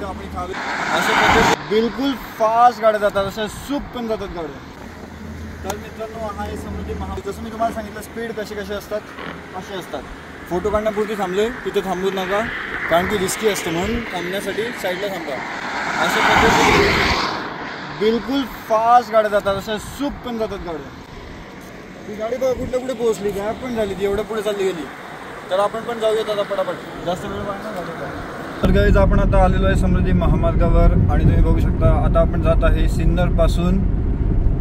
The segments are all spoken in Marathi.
इथं आपण थांबलो. अशा पद्धतीने बिलकुल फास्ट गाड्या जातात, अशा सूप पण जातात गाड्या. तर मित्रांनो हा आहे समृद्धी महामार्ग. जसं मी तुम्हाला सांगितलं स्पीड कसे असतात असे असतात. फोटो काढण्यापुरती थांबले तिथे थांबू नका, कारण की रिस्की असतं, म्हणून थांबण्यासाठी साईडला थांबा. अशा पद्धतीने बिलकुल फास्ट गाड्या जातात, अशा सूप पण जातात गाड्या. ती गाडी बघा कुठल्या कुठे पोहोचली, गॅप पण झाली, ती एवढ्या पुढे चालली गेली. तर आपण पण जाऊयात आता पटापट, जास्त वेळ पाहणार. तर गाईज आपण आता आलेलो आहे समृद्धी महामार्गावर आणि तुम्ही बघू शकता आता आपण जात आहे सिन्नरपासून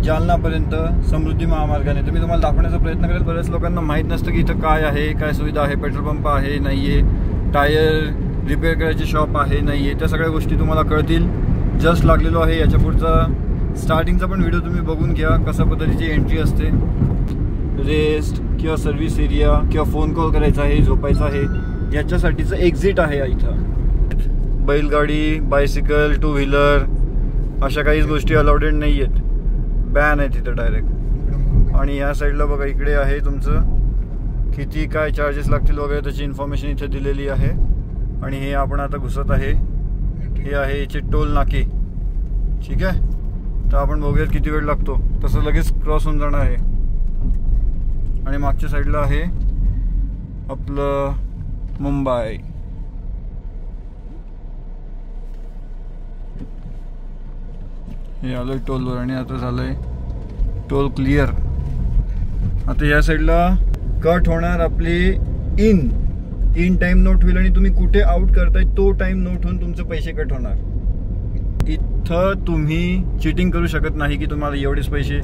जालनापर्यंत समृद्धी महामार्गाने. तर मी तुम्हाला दाखवण्याचा प्रयत्न करेल. बऱ्याच लोकांना माहीत नसतं की इथं काय आहे, काय सुविधा आहे, पेट्रोल पंप आहे नाही आहे, टायर रिपेअर करायची शॉप आहे नाही आहे, त्या सगळ्या गोष्टी तुम्हाला कळतील. जस्ट लागलेलो आहे. याच्या पुढचा स्टार्टिंगचा पण व्हिडिओ तुम्ही बघून घ्या, कशा पद्धतीची एंट्री असते. रेस्ट किंवा सर्व्हिस एरिया किंवा फोन कॉल करायचा आहे, झोपायचं आहे, याच्यासाठीचं एक्झिट आहे इथं. बैलगाडी, बायसिकल, टू व्हीलर अशा काहीच गोष्टी अलाउडेड नाही आहेत, बॅन आहे तिथं डायरेक्ट. आणि या साईडला बघा इकडे आहे तुमचं किती काय चार्जेस लागतील वगैरे त्याची इन्फॉर्मेशन इथे दिलेली आहे. आणि हे आपण आता घुसत आहे, हे आहे याचे टोल नाके. ठीक आहे, तर आपण बघूयात किती वेळ लागतो. तसं लगेच क्रॉस होऊन जाणार आहे. आणि मागच्या साईडला आहे आपलं मुंबई. हे आलोय टोलवर आणि आता झालंय टोल क्लिअर. आता या साईडला कट होणार आपली इन टाइम नोट होईल आणि तुम्ही कुठे आउट करताय तो टाइम नोट होऊन तुमचे पैसे कट होणार. इथं तुम्ही चिटिंग करू शकत नाही की तुम्हाला एवढेच पैसे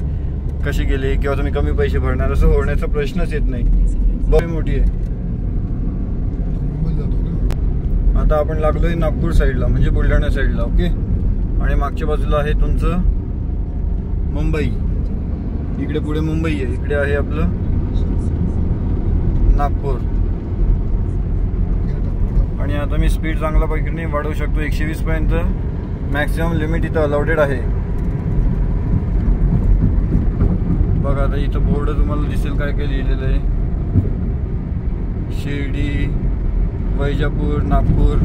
कसे गेले किंवा तुम्ही कमी पैसे भरणार, असं होण्याचा प्रश्नच येत नाही. बरी मोठी आहे. आता आपण लागलोय नागपूर साईडला, म्हणजे बुलढाणा साईडला. ओके, आणि मागच्या बाजूला आहे तुमचं मुंबई. इकडे पुढे मुंबई आहे, इकडे आहे आपलं नागपूर. आणि आता मी स्पीड चांगल्या पैकी वाढवू शकतो, 120 पर्यंत मॅक्सिमम लिमिट इथं अलाउडेड आहे. बघा आता इथं बोर्ड तुम्हाला दिसेल काय काय लिहिलेलं आहे. शिर्डी, वैजापूर, नागपूर.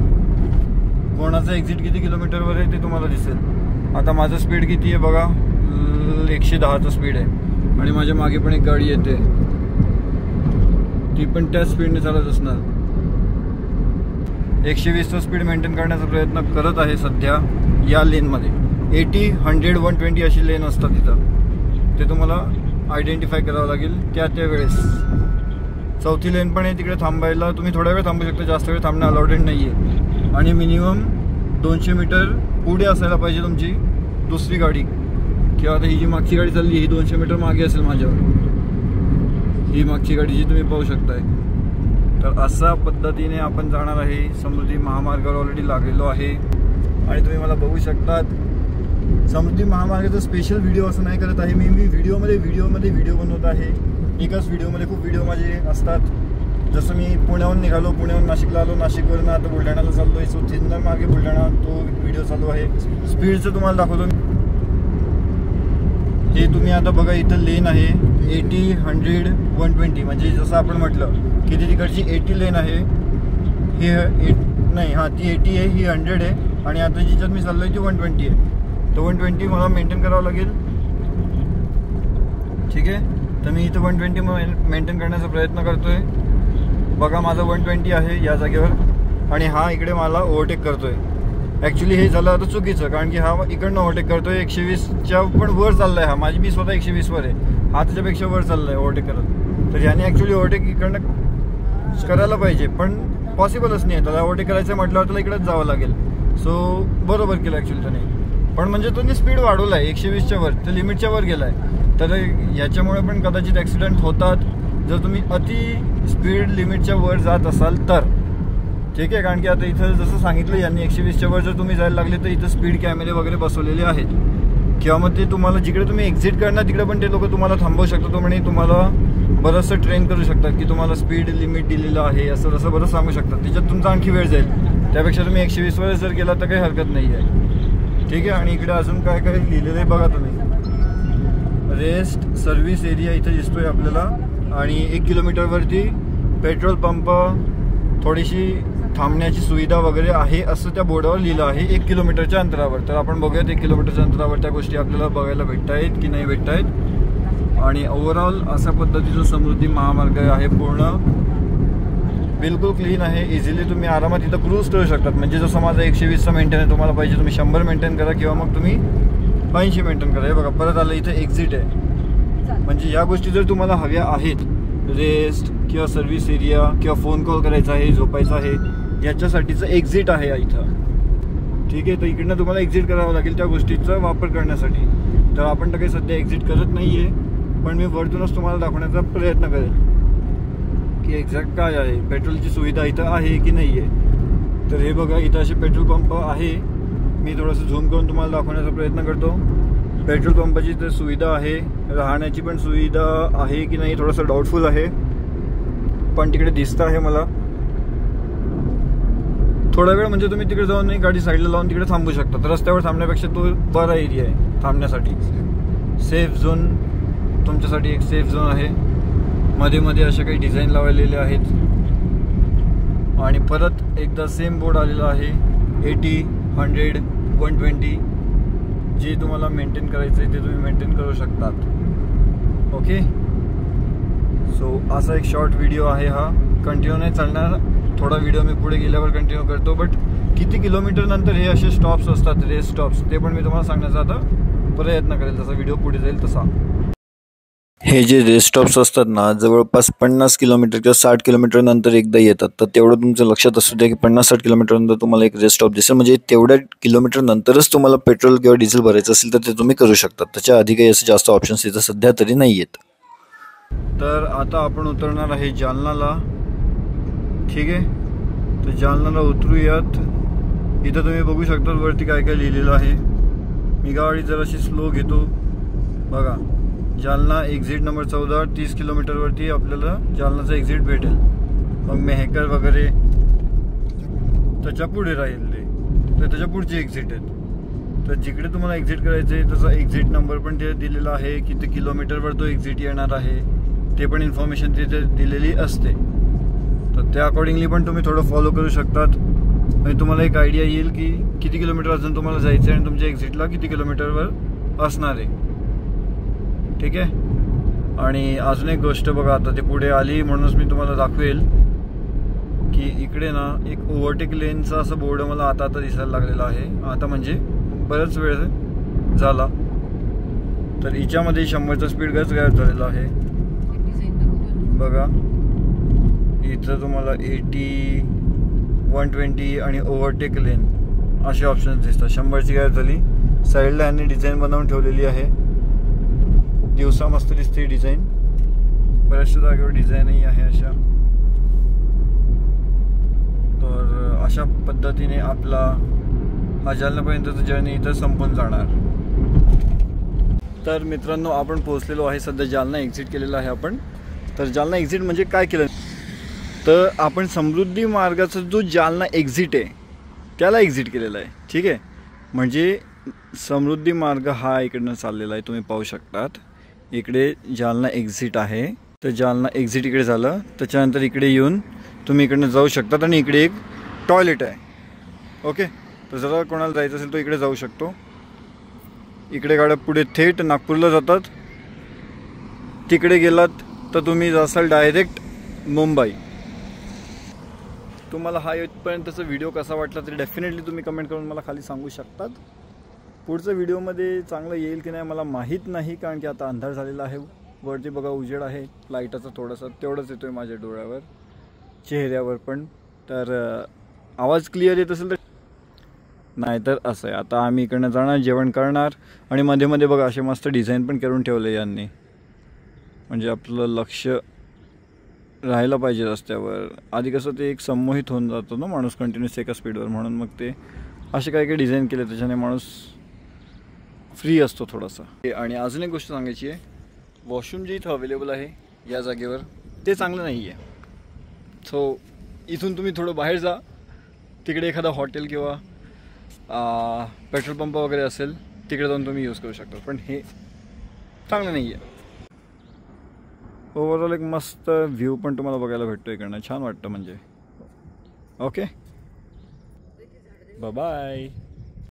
कोणाचं एक्झिट किती किलोमीटरवर आहे ते तुम्हाला दिसेल. आता माझं स्पीड किती आहे बघा, 110चं स्पीड आहे. आणि माझ्या मागे पण एक गाडी येते, ती पण त्याच स्पीडने चालत असणार. 120चं स्पीड मेंटेन करण्याचा प्रयत्न करत आहे सध्या या लेनमध्ये. 80, 100, 120 अशी लेन असतात तिथं, ते तुम्हाला आयडेंटिफाय करावं लागेल त्या वेळेस. चौथी लेन पण आहे, तिकडे थांबायला तुम्ही थोडा वेळ थांबू शकता, जास्त वेळ थांबणं अलाउडेड नाही आहे. आणि मिनिमम 200 मीटर पुढे असायला पाहिजे तुमची दुसरी गाडी. किंवा आता ही जी मागची गाडी चालली ही 200 मीटर मागे असेल माझ्यावर, ही मागची गाडी जी तुम्ही पाहू शकताय. तर अशा पद्धतीने आपण जाणार आहे. समृद्धी महामार्गावर ऑलरेडी लागलेलो आहे आणि तुम्ही मला बघू शकतात. समृद्धी महामार्गाचा स्पेशल व्हिडिओ असं नाही करत आहे मी व्हिडिओमध्ये व्हिडिओ बनवत आहे. एकाच व्हिडिओमध्ये खूप व्हिडिओ माझे असतात. जसं मी पुण्याहून निघालो, पुण्याहून नाशिकला आलो, नाशिकवरून आता बुलढाण्याला चाललो आहे. सो सिन्नर मागे बुलढाणा तो व्हिडिओ चालू आहे. स्पीडचं तुम्हाला दाखवतो. हे तुम्ही आता बघा इथं लेन आहे 80, 100, 120. म्हणजे जसं आपण म्हटलं की ती तिकडची 80 लेन आहे, हे नाही हां ती 80 आहे, ही 100 आहे. आणि आता जिच्यात मी चाललो आहे ती 120 आहे. तर 120 मला मेंटेन करावं लागेल. ठीक आहे, तर मी इथं 120 मेंटेन करण्याचा प्रयत्न करतोय. बघा माझा 120 आहे या जागेवर आणि हा इकडे मला ओव्हरटेक करतोय. ॲक्च्युली हे झालं आता चुकीचं, कारण की हा इकडनं ओव्हरटेक करतोय. 120च्या पण वर चाललाय हा. माझी मी स्वतः 120वर आहे, हा त्याच्यापेक्षा वर चाललाय ओव्हरटेक करत. तर ह्याने ॲक्च्युली ओव्हरटेक इकडनं करायला पाहिजे, पण पॉसिबलच नाही आहे. त्याला ओव्हरटेक करायचं म्हटल्यावर त्याला इकडेच जावं लागेल. सो बरोबर केलं ॲक्च्युली त्याने. पण म्हणजे त्यांनी स्पीड वाढवला आहे 120च्या वर, तर लिमिटच्या वर गेला आहे. तर याच्यामुळे पण कदाचित ॲक्सिडेंट होतात जर तुम्ही अति स्पीड लिमिटच्या वर जात असाल तर. ठीक आहे, कारण की आता इथं जसं सांगितलं यांनी 120च्या वर जर तुम्ही जायला लागले तर इथं स्पीड कॅमेरे वगैरे बसवलेले आहेत. किंवा मग ते तुम्हाला जिकडे तुम्ही एक्झिट करणार तिकडे पण ते लोक तुम्हाला थांबवू शकतात. तो म्हणे तुम्हाला बरंचसं ट्रेन करू शकतात की तुम्हाला स्पीड लिमिट दिलेलं आहे, असं तसं बरंच सांगू शकतात. त्याच्यात तुमचा आणखी वेळ जाईल. त्यापेक्षा तुम्ही 120वर जर गेला तर काही हरकत नाही आहे. ठीक आहे, आणि इकडे अजून काय काय लिहिलेलं आहे बघा तुम्ही. रेस्ट सर्व्हिस एरिया इथं दिसतोय आपल्याला. आणि 1 किलोमीटरवरती पेट्रोल पंप, थोडीशी थांबण्याची सुविधा वगैरे आहे असं त्या बोर्डावर लिहिलं आहे 1 किलोमीटरच्या अंतरावर. तर आपण बघूयात 1 किलोमीटरच्या अंतरावर त्या गोष्टी आपल्याला बघायला भेटत आहेत की नाही भेटत आहेत. आणि ओव्हरऑल अशा पद्धतीचा समृद्धी महामार्ग आहे, पूर्ण बिलकुल क्लीन आहे. इझिली तुम्ही आरामात इथं क्रूज करू शकतात. म्हणजे जसं माझं 120चं मेंटेन आहे, तुम्हाला पाहिजे तुम्ही 100 मेंटेन करा किंवा मग तुम्ही 80 मेंटेन करा. हे बघा परत आलं, इथं एक्झिट आहे. म्हणजे या गोष्टी जर तुम्हाला हव्या आहेत, रेस्ट किंवा सर्व्हिस एरिया किंवा फोन कॉल करायचा आहे, झोपायचं आहे, याच्यासाठीचं एक्झिट आहे इथं. ठीक आहे, तर इकडनं तुम्हाला एक्झिट करावं लागेल त्या गोष्टीचा वापर करण्यासाठी. तर आपण तर काही सध्या एक्झिट करत नाही आहे, पण मी वरतूनच तुम्हाला दाखवण्याचा प्रयत्न करेल की एक्झॅक्ट काय आहे, पेट्रोलची सुविधा इथं आहे की नाही आहे. तर हे बघा, इथं असे पेट्रोल पंप आहे. मी थोडंसं झूम करून तुम्हाला दाखवण्याचा प्रयत्न करतो. पेट्रोल पंपाची तर सुविधा आहे, राहण्याची पण सुविधा आहे की नाही थोडंसं डाऊटफुल आहे, पण तिकडे दिसतं आहे मला. थोडा वेळ म्हणजे तुम्ही तिकडे जाऊन नाही, गाडी साईडला लावून तिकडे थांबू शकता. तर रस्त्यावर थांबण्यापेक्षा तो बरा एरिया आहे थांबण्यासाठी. सेफ झोन तुमच्यासाठी एक सेफ झोन आहे. मध्ये मध्ये अशा काही डिझाईन लावलेले आहेत. आणि परत एकदा सेम बोर्ड आलेला आहे 80, 100, 120. जे तुम्हाला मेंटेन करायचं आहे ते तुम्ही मेंटेन करू शकतात. ओके, सो असा एक शॉर्ट व्हिडिओ आहे हा. कंटिन्यू नाही चालणार, थोडा व्हिडिओ मी पुढे गेल्यावर कंटिन्यू करतो. बट किती किलोमीटर नंतर हे असे स्टॉप्स असतात, रेस्ट स्टॉप्स, ते पण मी तुम्हाला सांगण्याचा आता प्रयत्न करेल जसा व्हिडिओ पुढे जाईल तसा. हे जे रेस्ट स्टॉप्स असतात ना, जवळपास 50 किलोमीटर किंवा 60 किलोमीटर नंतर एकदा येतात. तर तेवढं तुमचं लक्षात असू द्या की 50-60 किलोमीटर नंतर तुम्हाला एक रेस्ट स्टॉप दिसेल. म्हणजे तेवढ्या किलोमीटर नंतरच तुम्हाला पेट्रोल किंवा डिझेल भरायचं असेल तर ते तुम्ही करू शकता. त्याच्या आधी काही असे जास्त ऑप्शन्स इथं सध्या तरी नाही आहेत. तर आता आपण उतरणार आहे जालनाला. ठीक आहे, तर जालनाला उतरूयात. इथं तुम्ही बघू शकता वरती काय काय लिहिलेलं आहे. मी गाडी जराशी स्लो घेतो. बघा, जालना एक्झिट नंबर 14, 30 किलोमीटरवरती आपल्याला जालनाचं एक्झिट भेटेल. मग मेहकर वगैरे त्याच्या पुढे राहिले, तर त्याच्या पुढचे एक्झिट आहेत. तर जिकडे तुम्हाला एक्झिट करायचं आहे त्याचा एक्झिट नंबर पण ते दिलेला आहे, किती किलोमीटरवर तो एक्झिट येणार आहे ते पण इन्फॉर्मेशन तिथे दिलेली असते. तर त्या अकॉर्डिंगली पण तुम्ही थोडं फॉलो करू शकतात. म्हणजे तुम्हाला एक आयडिया येईल की किती किलोमीटर अजून तुम्हाला जायचं आहे आणि तुमच्या एक्झिटला किती किलोमीटरवर असणार आहे. ठीक आहे. आणि अजून एक गोष्ट बघा, आता ते पुढे आली म्हणूनच मी तुम्हाला दाखवेल की इकडे ना एक ओव्हरटेक लेनचा असं बोर्ड मला आता दिसायला लागलेला आहे. आता म्हणजे बराच वेळ झाला. तर हिच्यामध्ये 100चा स्पीड गच गायब झालेला आहे. बघा इथं तुम्हाला 80, 120 आणि ओव्हरटेक लेन असे ऑप्शन्स दिसतात. 100ची गायब झाली. साईडला यांनी डिझाईन बनवून ठेवलेली आहे. दिवसा मस्त दिसते डिझाईन, बऱ्याचशा जागेवर डिझाईनही आहे अशा. तर अशा पद्धतीने आपला हा जालनापर्यंतचा जर्नी इथं संपून जाणार. तर मित्रांनो, आपण पोहोचलेलो आहे सध्या जालना. एक्झिट केलेला आहे आपण. तर जालना एक्झिट म्हणजे काय केलं, तर आपण समृद्धी मार्गाचा जो जालना एक्झिट आहे त्याला एक्झिट केलेला आहे. ठीक आहे, म्हणजे समृद्धी मार्ग हा इकडनं चाललेला आहे, तुम्ही पाहू शकतात. इकडे जालना एक्झिट आहे. तर जालना एक्झिट इकडे झालं, त्याच्यानंतर इकडे येऊन तुम्ही इकडनं जाऊ शकतात. आणि इकडे एक टॉयलेट आहे. ओके, तर जरा कोणाला जायचं असेल तो इकडे जाऊ शकतो. इकडे गाड्या पुढे थेट नागपूरला जातात. तिकडे गेलात तर तुम्ही जासाल डायरेक्ट मुंबई. तुम्हाला हा इथपर्यंतचा व्हिडिओ कसा वाटला तरी डेफिनेटली तुम्ही कमेंट करून मला खाली सांगू शकतात. पुढच्या व्हिडिओमध्ये चांगलं येईल की नाही मला माहीत नाही, कारण की आता अंधार झालेला आहे. वरती बघा उजेड आहे लाईटाचा थोडासा, तेवढंच येतो आहे माझ्या डोळ्यावर, चेहऱ्यावर पण. तर आवाज क्लिअर येत असेल तर नाही, तर असं आहे. आता आम्ही इकडनं जाणार, जेवण करणार. आणि मध्ये मध्ये बघा असे मस्त डिझाईन पण करून ठेवले यांनी, म्हणजे आपलं लक्ष राहायला पाहिजे रस्त्यावर. आधी कसं ते एक संमोहित होऊन जातो ना माणूस कंटिन्यूस एका स्पीडवर, म्हणून मग ते असे काही काही डिझाईन केले त्याच्याने माणूस फ्री असतो थोडासा. आणि अजून एक गोष्ट सांगायची आहे, वॉशरूम जे इथं अवेलेबल आहे या जागेवर ते चांगलं नाही आहे. सो इथून तुम्ही थोडं बाहेर जा, तिकडे एखादा हॉटेल किंवा पेट्रोल पंप वगैरे असेल तिकडे जाऊन तुम्ही यूज करू शकता, पण हे चांगलं नाही आहे. ओव्हरऑल एक मस्त व्ह्यू पण तुम्हाला बघायला भेटतो इकडनं, छान वाटतं म्हणजे. ओके. बाय.